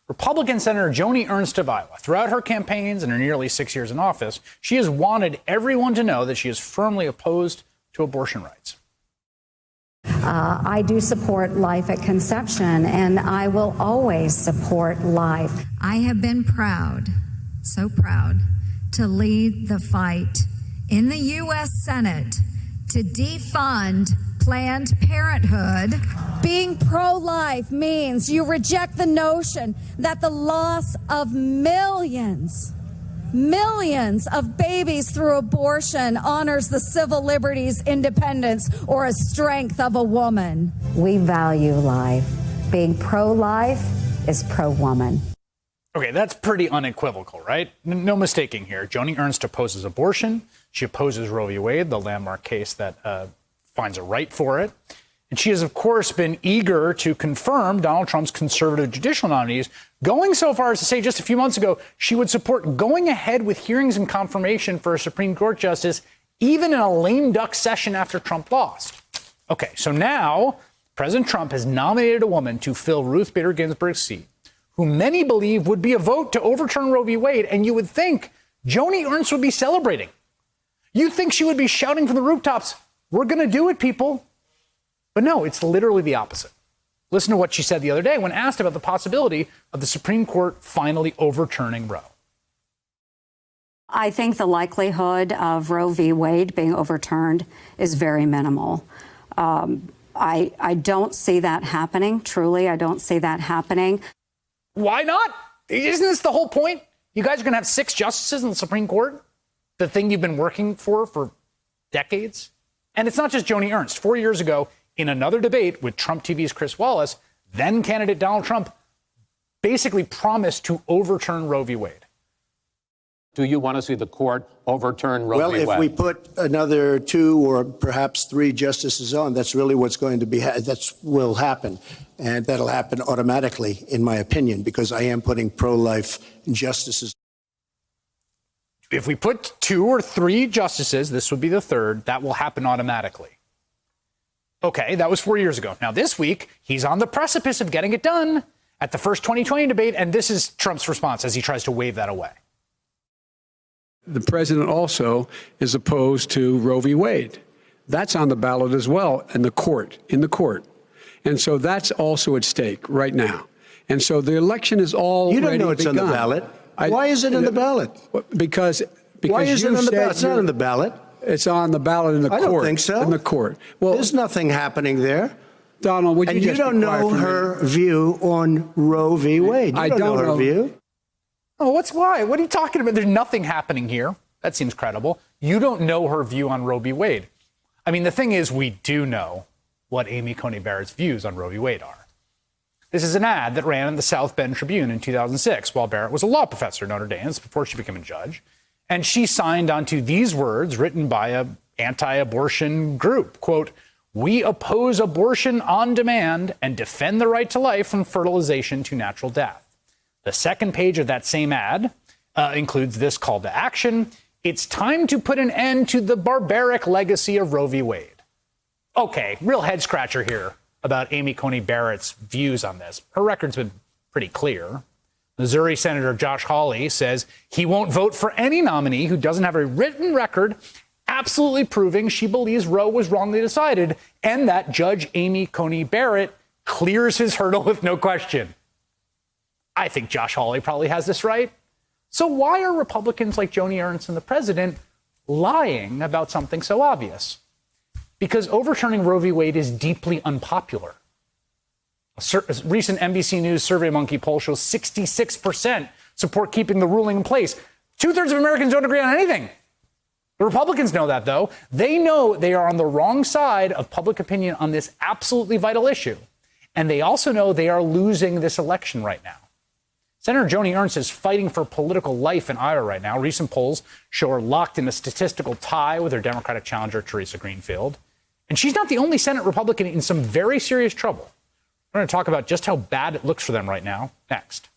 Republican Senator Joni Ernst of Iowa, throughout her campaigns and her nearly 6 years in office, she has wanted everyone to know that she is firmly opposed to abortion rights. I do support life at conception, and I will always support life. I have been proud, so proud, to lead the fight in the U.S. Senate to defund Planned Parenthood. Being pro-life means you reject the notion that the loss of millions of babies through abortion honors the civil liberties, independence, or a strength of a woman. We value life. Being pro-life is pro-woman. Okay, that's pretty unequivocal, right? No mistaking here. Joni Ernst opposes abortion. She opposes Roe v. Wade, the landmark case that finds a right for it. And she has, of course, been eager to confirm Donald Trump's conservative judicial nominees, going so far as to say just a few months ago she would support going ahead with hearings and confirmation for a Supreme Court justice, even in a lame duck session after Trump lost. Okay, so now President Trump has nominated a woman to fill Ruth Bader Ginsburg's seat, who many believe would be a vote to overturn Roe v. Wade, and you would think Joni Ernst would be celebrating. You'd think she would be shouting from the rooftops, "We're going to do it, people." But no, it's literally the opposite. Listen to what she said the other day when asked about the possibility of the Supreme Court finally overturning Roe. I think the likelihood of Roe v. Wade being overturned is very minimal. I don't see that happening. Truly, I don't see that happening. Why not? Isn't this the whole point? You guys are going to have 6 justices in the Supreme Court? The thing you've been working for decades? And it's not just Joni Ernst. 4 years ago, in another debate with Trump TV's Chris Wallace, then candidate Donald Trump basically promised to overturn Roe v. Wade. Do you want to see the court overturn Roe v. Wade? Well, if we put another 2 or perhaps 3 justices on, that's really what's going to be, that will happen. And that'll happen automatically, in my opinion, because I am putting pro-life justices. If we put 2 or 3 justices, this would be the third, that will happen automatically. Okay, that was 4 years ago. Now, this week, he's on the precipice of getting it done at the first 2020 debate, and this is Trump's response as he tries to wave that away. The president also is opposed to Roe v. Wade. That's on the ballot as well in the court. And so that's also at stake right now. And so the election is already You don't know it's begun. on the ballot. Why is it on the ballot? Because Why is it on the ballot? It's not on the ballot. It's on the ballot in the court. I don't think so. In the court. Well, there's nothing happening there. Donald, would you and you just don't know her view on Roe v. Wade. You don't know her view. Oh, why? What are you talking about? There's nothing happening here. That seems credible. You don't know her view on Roe v. Wade. I mean, the thing is, we do know what Amy Coney Barrett's views on Roe v. Wade are. This is an ad that ran in the South Bend Tribune in 2006 while Barrett was a law professor at Notre Dame before she became a judge. And she signed onto these words written by an anti-abortion group, quote, "We oppose abortion on demand and defend the right to life from fertilization to natural death." The second page of that same ad includes this call to action. "It's time to put an end to the barbaric legacy of Roe v. Wade." Okay, real head scratcher here about Amy Coney Barrett's views on this. Her record's been pretty clear. Missouri Senator Josh Hawley says he won't vote for any nominee who doesn't have a written record absolutely proving she believes Roe was wrongly decided and that Judge Amy Coney Barrett clears his hurdle with no question. I think Josh Hawley probably has this right. So why are Republicans like Joni Ernst and the president lying about something so obvious? Because overturning Roe v. Wade is deeply unpopular. A recent NBC News SurveyMonkey poll shows 66% support keeping the ruling in place. 2/3 of Americans don't agree on anything. The Republicans know that, though. They know they are on the wrong side of public opinion on this absolutely vital issue. And they also know they are losing this election right now. Senator Joni Ernst is fighting for political life in Iowa right now. Recent polls show her locked in a statistical tie with her Democratic challenger, Teresa Greenfield. And she's not the only Senate Republican in some very serious trouble. We're going to talk about just how bad it looks for them right now next.